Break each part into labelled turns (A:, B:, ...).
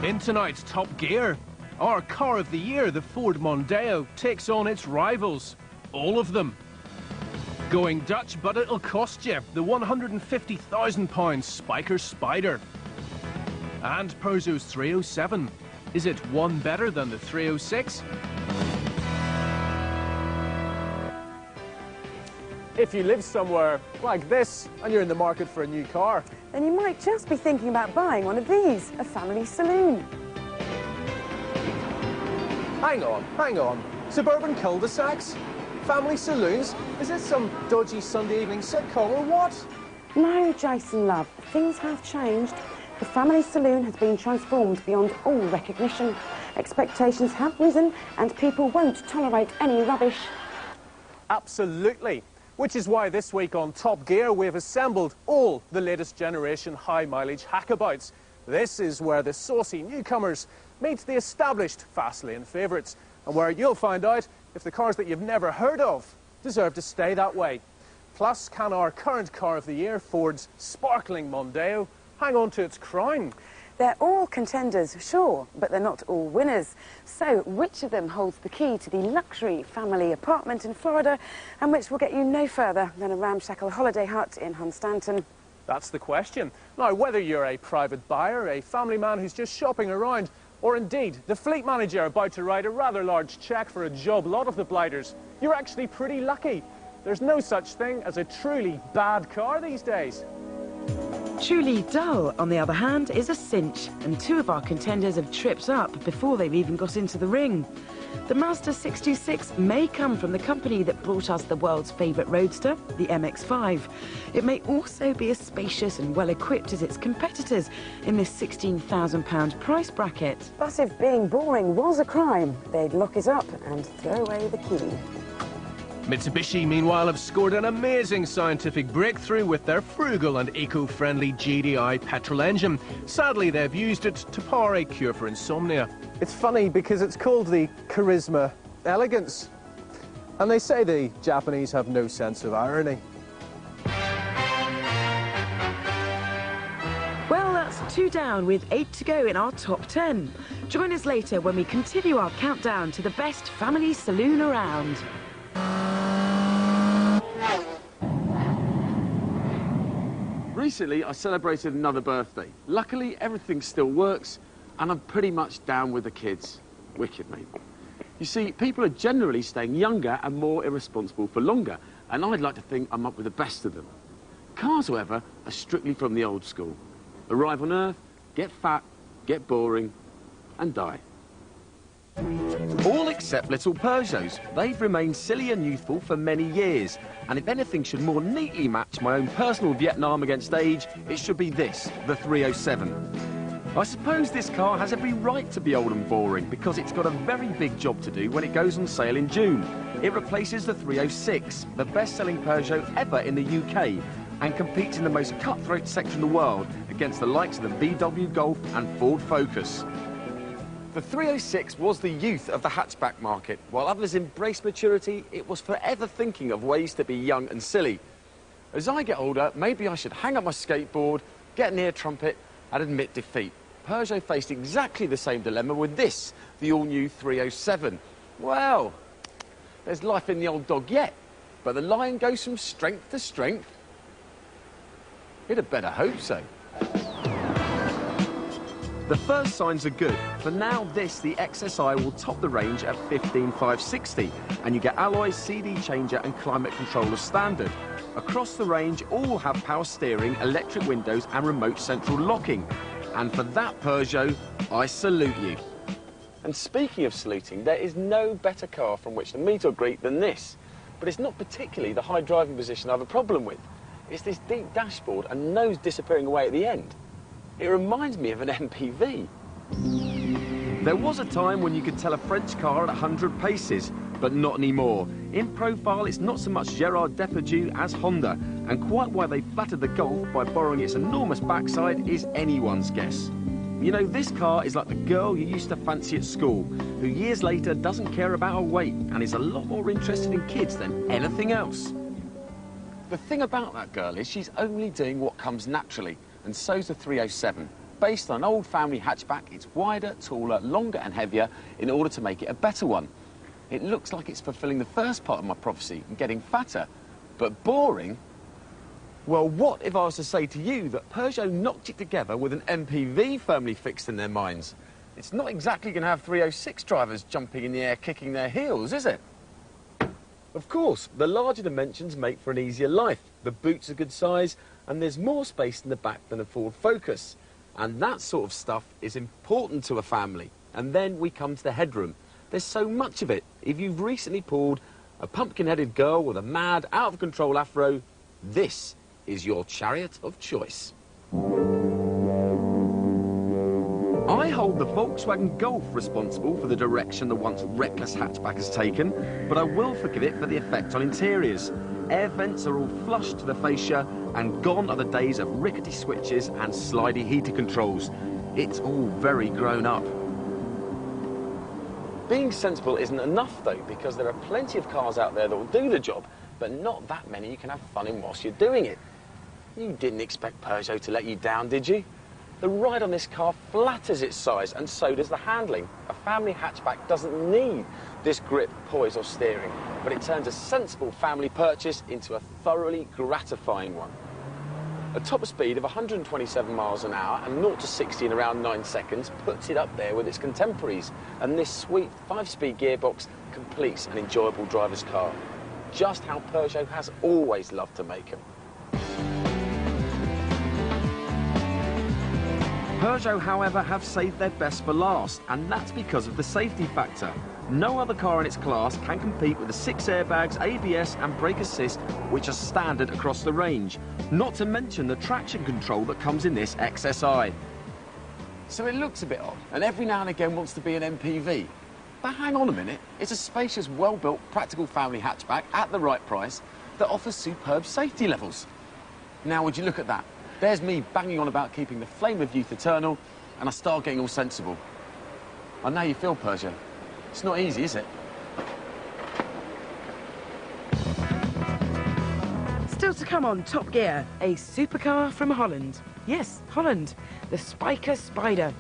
A: In tonight's Top Gear, our car of the year, the Ford Mondeo, takes on its rivals. All of them. Going Dutch, but it'll cost you. The £150,000 Spyker Spider. And Peugeot's 307. Is it one better than the 306?
B: If you live somewhere like this and you're in the market for a new car,
C: then you might just be thinking about buying one of these, a family saloon.
B: hang on. Suburban cul-de-sacs? Family saloons? Is this some dodgy Sunday evening sitcom or what?
C: No, Jason, love, things have changed. The family saloon has been transformed beyond all recognition. Expectations have risen and people won't tolerate any rubbish.
B: Absolutely. Which is why this week on Top Gear we've assembled all the latest generation high-mileage hackabouts. This is where the saucy newcomers meet the established fast lane favourites, and where you'll find out if the cars that you've never heard of deserve to stay that way. Plus, can our current car of the year, Ford's sparkling Mondeo, hang on to its crown?
C: They're all contenders, sure, but they're not all winners. So, which of them holds the key to the luxury family apartment in Florida, and which will get you no further than a ramshackle holiday hut in Hunstanton?
B: That's the question. Now, whether you're a private buyer, a family man who's just shopping around, or indeed the fleet manager about to write a rather large cheque for a job lot of the blighters, you're actually pretty lucky. There's no such thing as a truly bad car these days.
D: Truly dull, on the other hand, is a cinch, and two of our contenders have tripped up before they've even got into the ring. The Mazda 626 may come from the company that brought us the world's favourite roadster, the MX-5. It may also be as spacious and well-equipped as its competitors in this £16,000 price bracket.
C: But if being boring was a crime, they'd lock it up and throw away the key.
A: Mitsubishi, meanwhile, have scored an amazing scientific breakthrough with their frugal and eco-friendly GDI petrol engine. Sadly, they've used it to power a cure for insomnia.
B: It's funny because it's called the Charisma Elegance. And they say the Japanese have no sense of irony.
D: Well, that's 2 down with 8 to go in our top 10. Join us later when we continue our countdown to the best family saloon around.
E: Recently, I celebrated another birthday. Luckily, everything still works, and I'm pretty much down with the kids. Wicked, mate. You see, people are generally staying younger and more irresponsible for longer, and I'd like to think I'm up with the best of them. Cars, however, are strictly from the old school. Arrive on Earth, get fat, get boring, and die.
F: All except little Peugeots. They've remained silly and youthful for many years, and if anything should more neatly match my own personal Vietnam against age, it should be this, the 307. I suppose this car has every right to be old and boring, because it's got a very big job to do when it goes on sale in June. It replaces the 306, the best-selling Peugeot ever in the UK, and competes in the most cutthroat sector in the world against the likes of the VW Golf and Ford Focus. The 306 was the youth of the hatchback market. While others embraced maturity, it was forever thinking of ways to be young and silly. As I get older, maybe I should hang up my skateboard, get an ear trumpet, and admit defeat. Peugeot faced exactly the same dilemma with this, the all-new 307. Well, there's life in the old dog yet, but the lion goes from strength to strength. You'd have better hope so. The first signs are good. For now, the XSI will top the range at 15,560, and you get alloys, CD changer and climate control as standard. Across the range, all have power steering, electric windows and remote central locking. And for that Peugeot, I salute you.
E: And speaking of saluting, there is no better car from which to meet or greet than this. But it's not particularly the high driving position I have a problem with. It's this deep dashboard and nose disappearing away at the end. It reminds me of an MPV.
F: There was a time when you could tell a French car at 100 paces, but not anymore. In profile, it's not so much Gérard Depardieu as Honda, and quite why they flattered the Golf by borrowing its enormous backside is anyone's guess. You know, this car is like the girl you used to fancy at school, who years later doesn't care about her weight and is a lot more interested in kids than anything else.
E: The thing about that girl is she's only doing what comes naturally, and so's the 307. based on an old family hatchback. It's wider, taller, longer and heavier in order to make it a better one. It looks like it's fulfilling the first part of my prophecy and getting fatter, but boring? Well, what if I was to say to you that Peugeot knocked it together with an MPV firmly fixed in their minds? It's not exactly going to have 306 drivers jumping in the air kicking their heels, is it? Of course, the larger dimensions make for an easier life. The boot's a good size, and there's more space in the back than a Ford Focus. And that sort of stuff is important to a family. And then we come to the headroom. There's so much of it. If you've recently pulled a pumpkin-headed girl with a mad, out-of-control afro, this is your chariot of choice. I hold the Volkswagen Golf responsible for the direction the once reckless hatchback has taken, but I will forgive it for the effect on interiors. Air vents are all flush to the fascia, and gone are the days of rickety switches and slidey heater controls. It's all very grown up. Being sensible isn't enough, though, because there are plenty of cars out there that will do the job, but not that many you can have fun in whilst you're doing it. You didn't expect Peugeot to let you down, did you? The ride on this car flatters its size, and so does the handling. A family hatchback doesn't need this grip, poise or steering, but it turns a sensible family purchase into a thoroughly gratifying one. A top speed of 127 miles an hour and 0 to 60 in around 9 seconds puts it up there with its contemporaries, and this sweet 5-speed gearbox completes an enjoyable driver's car. Just how Peugeot has always loved to make them.
F: Peugeot, however, have saved their best for last, and that's because of the safety factor. No other car in its class can compete with the 6 airbags, ABS and brake assist, which are standard across the range. Not to mention the traction control that comes in this XSI.
E: So it looks a bit odd, and every now and again wants to be an MPV. But hang on a minute, it's a spacious, well-built, practical family hatchback at the right price that offers superb safety levels. Now, would you look at that? There's me banging on about keeping the flame of youth eternal, and I start getting all sensible. I know you feel, Peugeot. It's not easy, is it?
D: Still to come on Top Gear, a supercar from Holland. Yes, Holland, the Spyker Spider.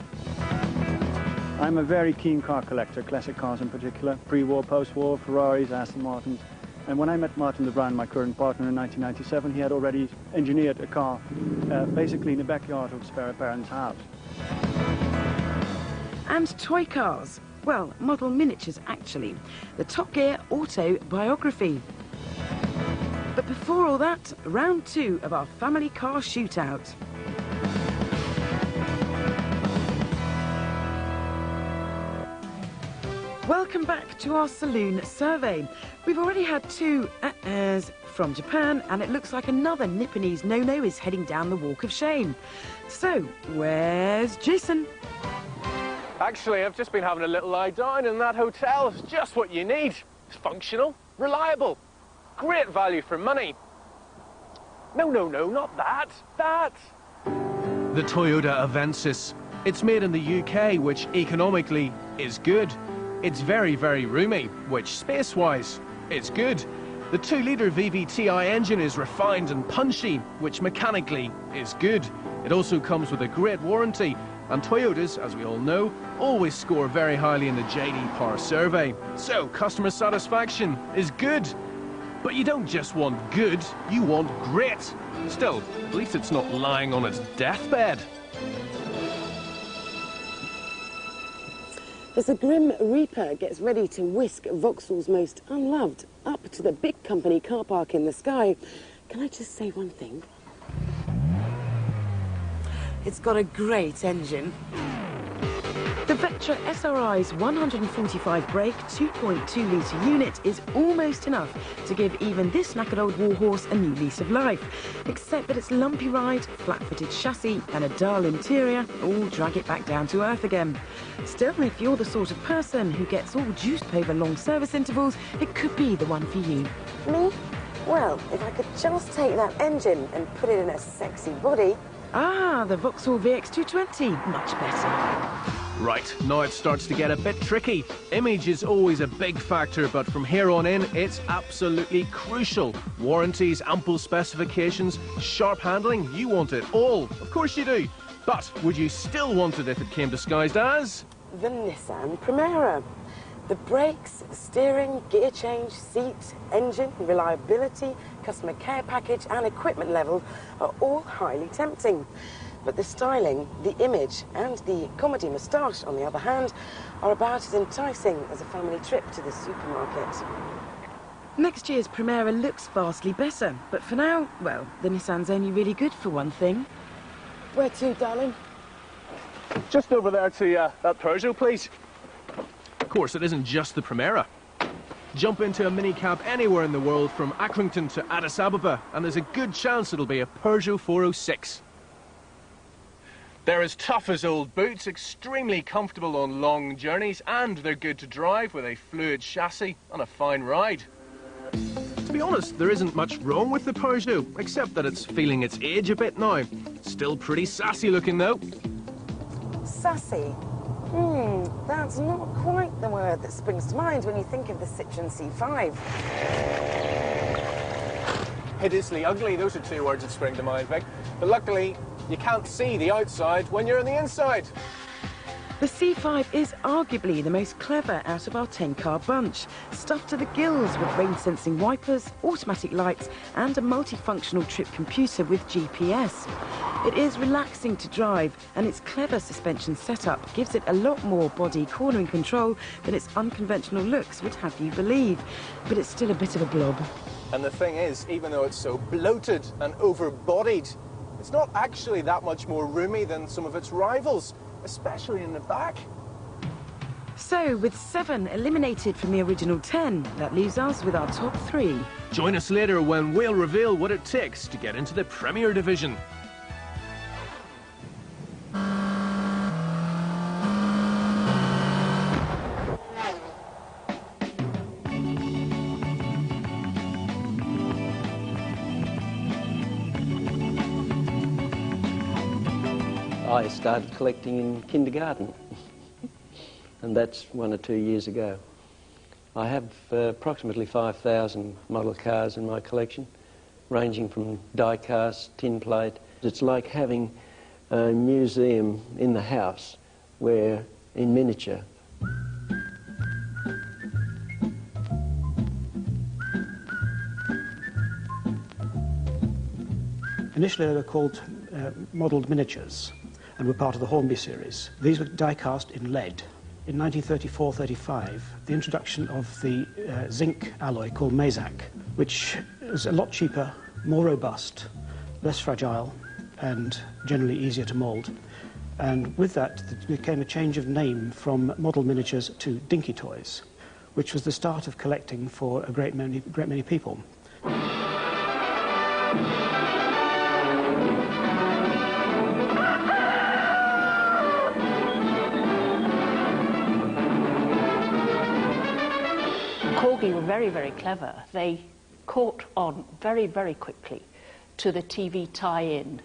G: I'm a very keen car collector, classic cars in particular, pre-war, post-war, Ferraris, Aston Martins. And when I met Martin de Bruin, my current partner, in 1997, he had already engineered a car, basically in the backyard of his parents' house.
D: And toy cars. Well, model miniatures, actually. The Top Gear Autobiography. But before all that, round 2 of our family car shootout. Welcome back to our saloon survey. We've already had 2 from Japan, and it looks like another Nipponese no-no is heading down the walk of shame. So, where's Jason?
B: Actually, I've just been having a little lie down in that hotel. It's just what you need. It's functional, reliable, great value for money. No, not that. That.
A: The Toyota Avensis. It's made in the UK, which economically is good. It's very, very roomy, which space-wise is good. The 2-litre VVTi engine is refined and punchy, which mechanically is good. It also comes with a great warranty, and Toyotas, as we all know, always score very highly in the JD Power survey. So customer satisfaction is good. But you don't just want good, you want great. Still, at least it's not lying on its deathbed.
C: As the Grim Reaper gets ready to whisk Vauxhall's most unloved up to the big company car park in the sky, can I just say one thing? It's got a great engine.
D: The Vectra SRI's 145 brake 2.2-litre unit is almost enough to give even this knackered old warhorse a new lease of life, except that its lumpy ride, flat-footed chassis and a dull interior all drag it back down to earth again. Still, if you're the sort of person who gets all juiced over long service intervals, it could be the one for you.
C: Me? Well, if I could just take that engine and put it in a sexy body.
D: Ah, the Vauxhall VX220, much better.
A: Right, now it starts to get a bit tricky. Image is always a big factor, but from here on in, it's absolutely crucial. Warranties, ample specifications, sharp handling, you want it all. Of course you do. But would you still want it if it came disguised as?
C: The Nissan Primera. The brakes, steering, gear change, seat, engine, reliability, customer care package and equipment level are all highly tempting. But the styling, the image and the comedy moustache, on the other hand, are about as enticing as a family trip to the supermarket.
D: Next year's Primera looks vastly better, but for now, well, the Nissan's only really good for one thing.
C: Where to, darling?
B: Just over there to that Peugeot, please.
A: Of course, it isn't just the Primera. Jump into a minicab anywhere in the world from Accrington to Addis Ababa, and there's a good chance it'll be a Peugeot 406. They're as tough as old boots, extremely comfortable on long journeys, and they're good to drive with a fluid chassis and a fine ride. To be honest, there isn't much wrong with the Peugeot, except that it's feeling its age a bit now. Still pretty sassy looking though.
C: Sassy? That's not quite the word that springs to mind when you think of the Citroën C5.
B: Hideously ugly, those are two words that spring to mind, Vic. But luckily, you can't see the outside when you're on the inside.
D: The C5 is arguably the most clever out of our 10-car bunch, stuffed to the gills with rain-sensing wipers, automatic lights and a multifunctional trip computer with GPS. It is relaxing to drive, and its clever suspension setup gives it a lot more body cornering control than its unconventional looks would have you believe. But it's still a bit of a blob.
B: And the thing is, even though it's so bloated and over-bodied, it's not actually that much more roomy than some of its rivals, especially in the back.
D: So, with 7 eliminated from the original 10, that leaves us with our top 3.
A: Join us later when we'll reveal what it takes to get into the Premier Division.
H: I started collecting in kindergarten, and that's 1 or 2 years ago. I have approximately 5,000 model cars in my collection, ranging from die-cast, tin plate. It's like having a museum in the house, where, in miniature.
I: Initially they were called modelled miniatures, and were part of the Hornby series. These were die-cast in lead. In 1934-35, the introduction of the zinc alloy called Mazak, which is a lot cheaper, more robust, less fragile, and generally easier to mould. And with that, there became a change of name from model miniatures to dinky toys, which was the start of collecting for a great many people.
J: Corgi were very, very clever. They caught on very, very quickly to the TV tie-in.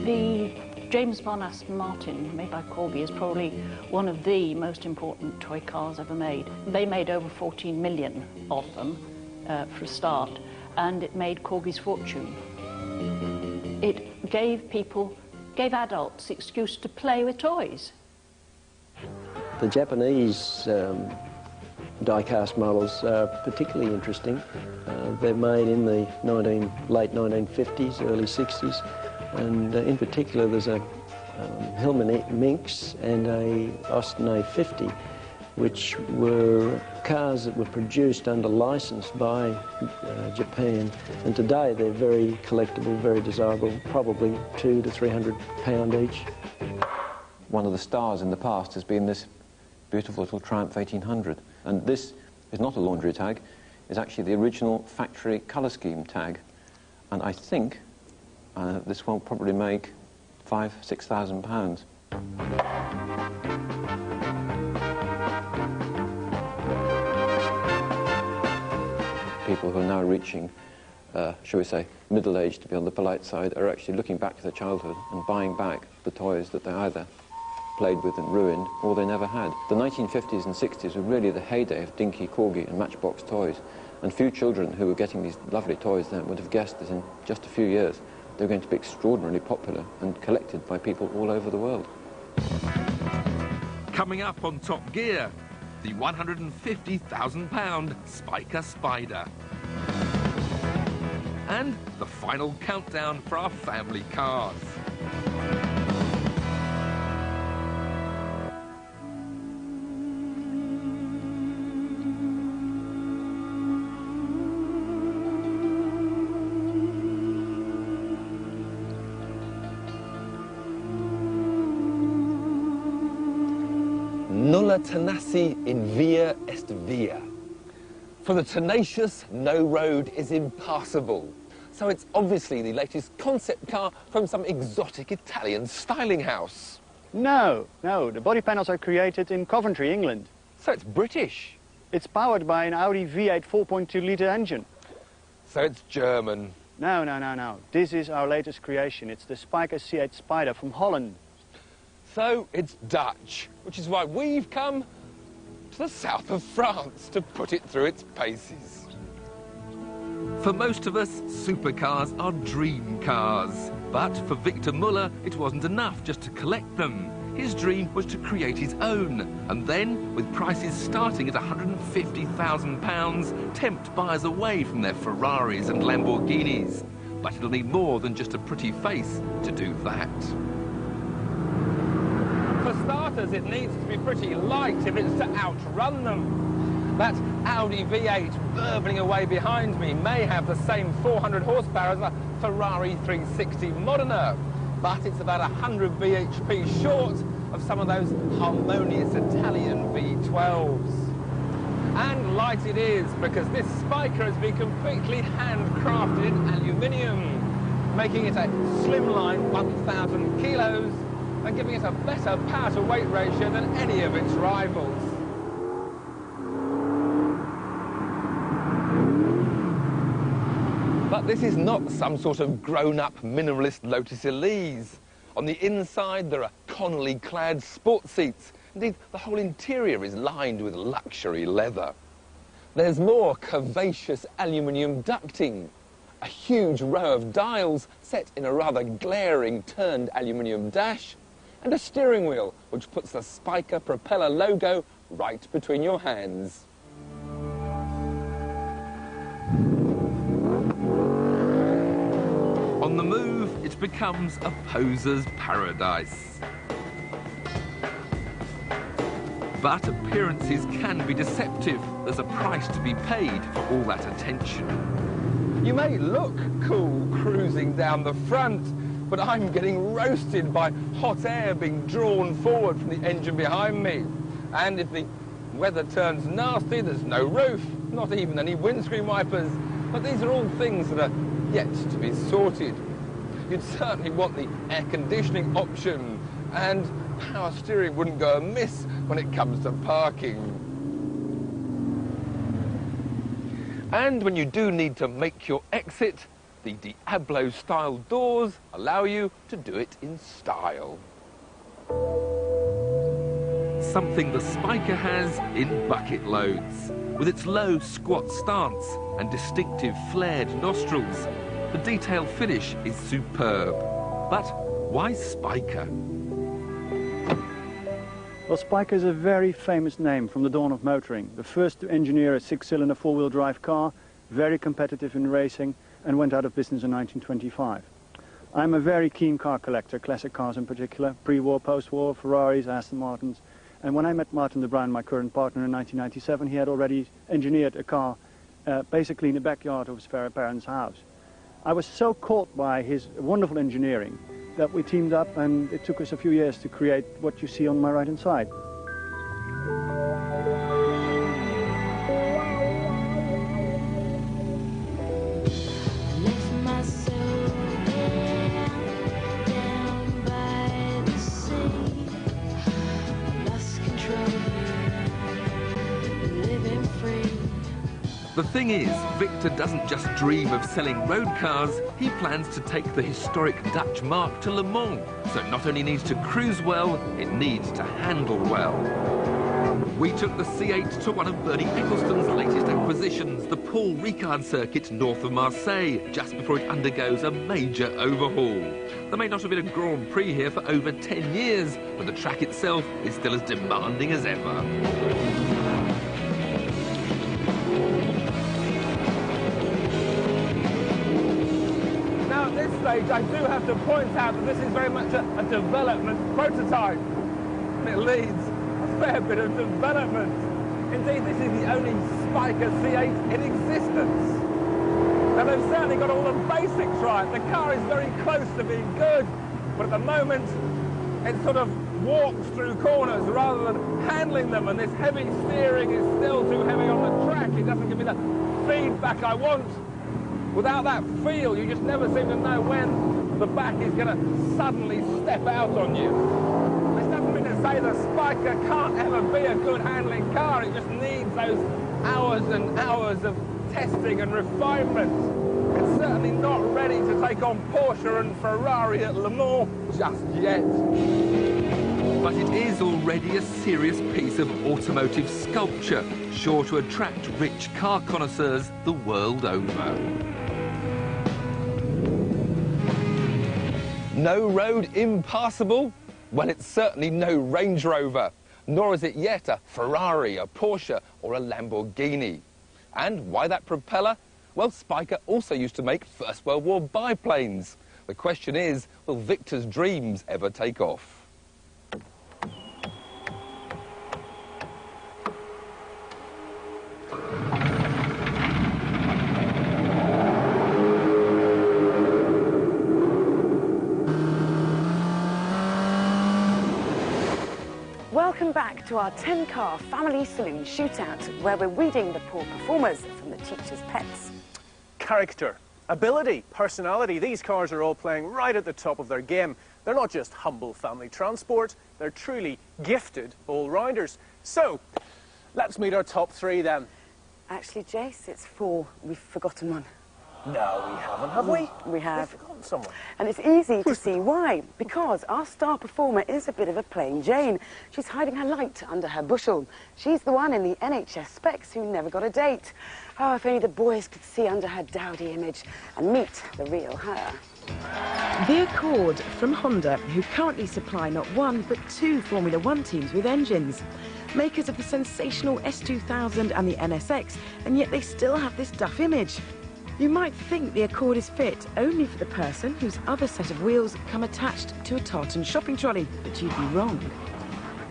J: The James Bond Aston Martin, made by Corgi, is probably one of the most important toy cars ever made. They made over 14 million of them for a start, and it made Corgi's fortune. It gave adults the excuse to play with toys.
H: The Japanese die-cast models are particularly interesting. They're made in the late 1950s, early 60s, and in particular there's a Hillman Minx and a Austin A50, which were cars that were produced under license by Japan, and today they're very collectible, very desirable, probably £200 to £300 each.
K: One of the stars in the past has been this beautiful little Triumph 1800. And this is not a laundry tag, it's actually the original factory colour scheme tag. And I think this will probably make £5,000–6,000. People who are now reaching, shall we say, middle age, to be on the polite side, are actually looking back to their childhood and buying back the toys that they either played with and ruined, or they never had. The 1950s and 60s were really the heyday of dinky, corgi and matchbox toys, and few children who were getting these lovely toys then would have guessed that in just a few years they're going to be extraordinarily popular and collected by people all over the world.
L: Coming up on Top Gear, the £150,000 Spyker Spider. And the final countdown for our family cars.
M: Nulla tenaci in via est via. For the tenacious, no road is impassable. So it's obviously the latest concept car from some exotic Italian styling house.
G: No, the body panels are created in Coventry, England.
M: So it's British.
G: It's powered by an Audi V8 4.2-litre engine.
M: So it's German.
G: No. This is our latest creation. It's the Spyker C8 Spider from Holland.
M: So it's Dutch, which is why we've come to the south of France to put it through its paces.
L: For most of us, supercars are dream cars. But for Victor Muller, it wasn't enough just to collect them. His dream was to create his own, and then, with prices starting at £150,000, tempt buyers away from their Ferraris and Lamborghinis. But it'll need more than just a pretty face to do that.
E: For starters, it needs to be pretty light if it's to outrun them. That Audi V8 burbling away behind me may have the same 400 horsepower as a Ferrari 360 Modena, but it's about 100 bhp short of some of those harmonious Italian V12s. And light it is, because this Spyker has been completely handcrafted in aluminium, making it a slimline 1,000 kilos and giving it a better power-to-weight ratio than any of its rivals.
M: But this is not some sort of grown-up minimalist Lotus Elise. On the inside, there are Connolly-clad sports seats. Indeed, the whole interior is lined with luxury leather. There's more curvaceous aluminium ducting, a huge row of dials set in a rather glaring turned aluminium dash, and a steering wheel which puts the Spyker propeller logo right between your hands.
L: On the move, it becomes a poser's paradise. But appearances can be deceptive. There's a price to be paid for all that attention.
M: You may look cool cruising down the front, but I'm getting roasted by hot air being drawn forward from the engine behind me. And if the weather turns nasty, there's no roof, not even any windscreen wipers. But these are all things that are yet to be sorted. You'd certainly want the air conditioning option, and power steering wouldn't go amiss when it comes to parking. And when you do need to make your exit, the Diablo-style doors allow you to do it in style.
L: Something the Spyker has in bucket loads. With its low, squat stance and distinctive flared nostrils, the detail finish is superb. But why Spyker?
G: Well, Spyker is a very famous name from the dawn of motoring. The first to engineer a six-cylinder four-wheel drive car, very competitive in racing, and went out of business in 1925. I'm a very keen car collector, classic cars in particular, pre-war, post-war, Ferraris, Aston Martins. And when I met Martin de Bruin, my current partner, in 1997, he had already engineered a car basically in the backyard of his parents' house. I was so caught by his wonderful engineering that we teamed up, and it took us a few years to create what you see on my right-hand side.
L: The thing is, Victor doesn't just dream of selling road cars, he plans to take the historic Dutch mark to Le Mans. So it not only needs to cruise well, it needs to handle well. We took the C8 to one of Bernie Ecclestone's latest acquisitions, the Paul Ricard circuit north of Marseille, just before it undergoes a major overhaul. There may not have been a Grand Prix here for over 10 years, but the track itself is still as demanding as ever.
M: Now at this stage, I do have to point out that this is very much a development prototype. It leads a fair bit of development. Indeed, this is the only Spyker C8 in existence. Now, they've certainly got all the basics right. The car is very close to being good, but at the moment, it sort of walks through corners rather than handling them, and this heavy steering is still too heavy on the track. It doesn't give me the feedback I want. Without that feel, you just never seem to know when the back is going to suddenly step out on you. This doesn't mean to say the Spyker can't ever be a good handling car. It just needs those hours and hours of testing and refinement. It's certainly not ready to take on Porsche and Ferrari at Le Mans just yet.
L: But it is already a serious piece of automotive sculpture, sure to attract rich car connoisseurs the world over.
M: No road impassable? Well, it's certainly no Range Rover, nor is it yet a Ferrari, a Porsche or a Lamborghini. And why that propeller? Well, Spyker also used to make First World War biplanes. The question is, will Victor's dreams ever take off?
C: Welcome back to our 10-car family saloon shootout, where we're weeding the poor performers from the teacher's pets.
B: Character, ability, personality, these cars are all playing right at the top of their game. They're not just humble family transport, they're truly gifted all-rounders. So, let's meet our top three then.
C: Actually, Jace, it's 4. We've forgotten one.
B: No, we haven't, have we?
C: We have.
B: We've forgotten someone.
C: And it's easy to see why. Because our star performer is a bit of a plain Jane. She's hiding her light under her bushel. She's the one in the NHS specs who never got a date. Oh, if only the boys could see under her dowdy image and meet the real her.
D: The Accord from Honda, who currently supply not 1 but 2 Formula 1 teams with engines. Makers of the sensational S2000 and the NSX, and yet they still have this duff image. You might think the Accord is fit only for the person whose other set of wheels come attached to a tartan shopping trolley, but you'd be wrong.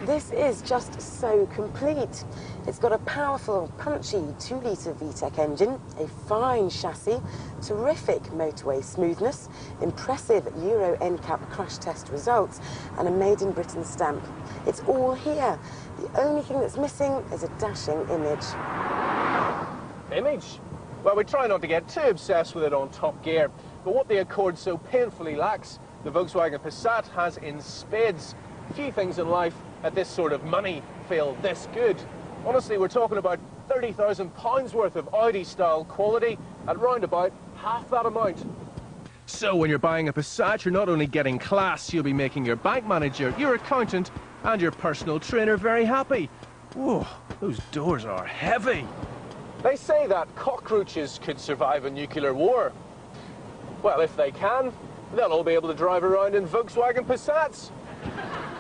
C: This is just so complete. It's got a powerful, punchy 2-litre VTEC engine, a fine chassis, terrific motorway smoothness, impressive Euro NCAP crash test results, and a Made in Britain stamp. It's all here. The only thing that's missing is a dashing image.
B: Image? Well, we try not to get too obsessed with it on Top Gear, but what the Accord so painfully lacks, the Volkswagen Passat has in spades. Few things in life at this sort of money feel this good. Honestly, we're talking about £30,000 worth of Audi-style quality at round about half that amount. So when you're buying a Passat, you're not only getting class, you'll be making your bank manager, your accountant, and your personal trainer very happy. Whoa, those doors are heavy. They say that cockroaches could survive a nuclear war. Well, if they can, they'll all be able to drive around in Volkswagen Passats.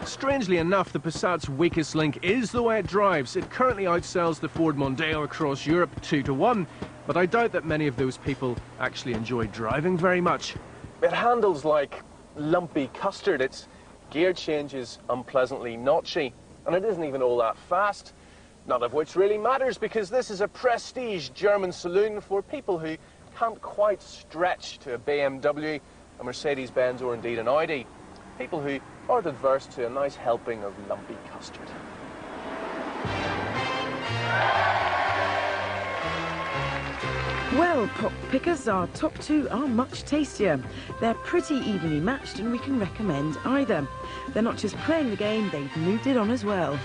B: Strangely enough, the Passat's weakest link is the way it drives. It currently outsells the Ford Mondeo across Europe 2-1, but I doubt that many of those people actually enjoy driving very much. It handles like lumpy custard. Its gear change is unpleasantly notchy, and it isn't even all that fast. None of which really matters, because this is a prestige German saloon for people who can't quite stretch to a BMW, a Mercedes-Benz, or indeed an Audi. People who aren't adverse to a nice helping of lumpy custard.
D: Well, pop pickers, our top 2 are much tastier. They're pretty evenly matched, and we can recommend either. They're not just playing the game, they've moved it on as well.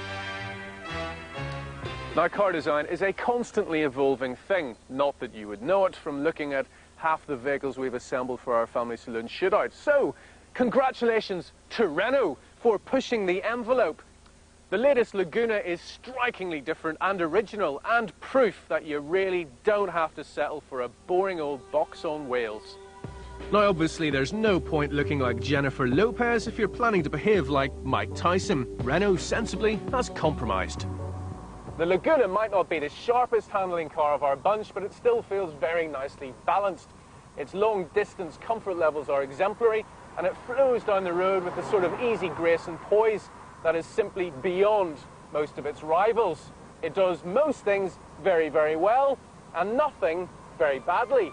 B: Now, car design is a constantly evolving thing. Not that you would know it from looking at half the vehicles we've assembled for our family saloon shootout. So, congratulations to Renault for pushing the envelope. The latest Laguna is strikingly different and original, and proof that you really don't have to settle for a boring old box on wheels.
A: Now obviously there's no point looking like Jennifer Lopez if you're planning to behave like Mike Tyson. Renault sensibly has compromised.
B: The Laguna might not be the sharpest handling car of our bunch, but it still feels very nicely balanced. Its long-distance comfort levels are exemplary, and it flows down the road with the sort of easy grace and poise that is simply beyond most of its rivals. It does most things very, very well, and nothing very badly.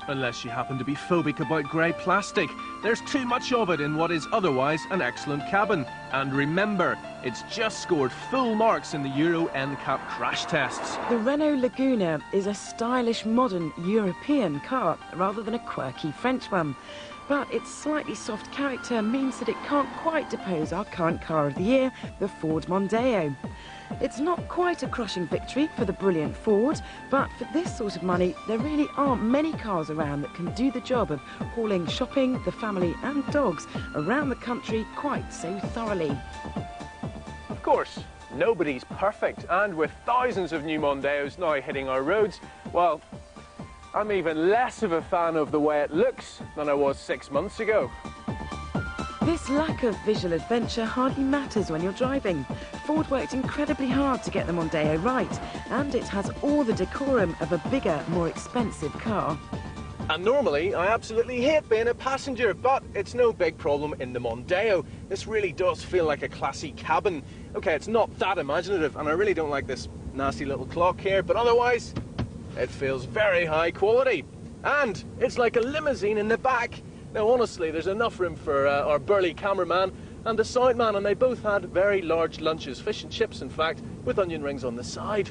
A: Unless you happen to be phobic about grey plastic. There's too much of it in what is otherwise an excellent cabin. And remember, it's just scored full marks in the Euro NCAP crash tests.
D: The Renault Laguna is a stylish, modern European car rather than a quirky French one. But its slightly soft character means that it can't quite depose our current car of the year, the Ford Mondeo. It's not quite a crushing victory for the brilliant Ford, but for this sort of money, there really aren't many cars around that can do the job of hauling shopping, the family and dogs around the country quite so thoroughly.
B: Of course, nobody's perfect, and with thousands of new Mondeos now hitting our roads, well, I'm even less of a fan of the way it looks than I was 6 months ago.
D: This lack of visual adventure hardly matters when you're driving. Ford worked incredibly hard to get the Mondeo right, and it has all the decorum of a bigger, more expensive car.
A: And normally, I absolutely hate being a passenger, but it's no big problem in the Mondeo. This really does feel like a classy cabin. Okay, it's not that imaginative, and I really don't like this nasty little clock here, but otherwise, it feels very high quality. And it's like a limousine in the back. Now, honestly, there's enough room for our burly cameraman and the sound man, and they both had very large lunches, fish and chips, in fact, with onion rings on the side.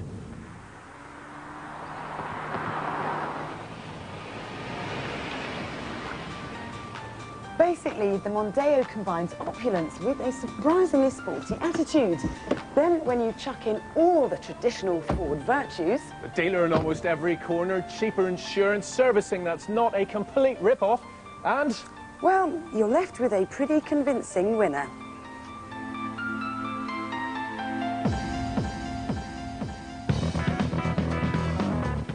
C: Basically, the Mondeo combines opulence with a surprisingly sporty attitude. Then, when you chuck in all the traditional Ford virtues...
B: The dealer in almost every corner, cheaper insurance, servicing that's not a complete rip-off, and...
C: well, you're left with a pretty convincing winner.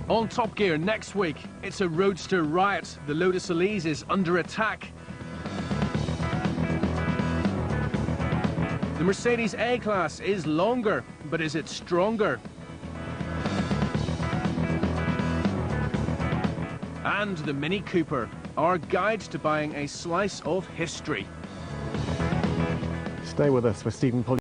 A: On Top Gear next week, it's a roadster riot. The Lotus Elise is under attack. The Mercedes A-Class is longer, but is it stronger? And the Mini Cooper, our guide to buying a slice of history.
N: Stay with us with Stephen Pulley.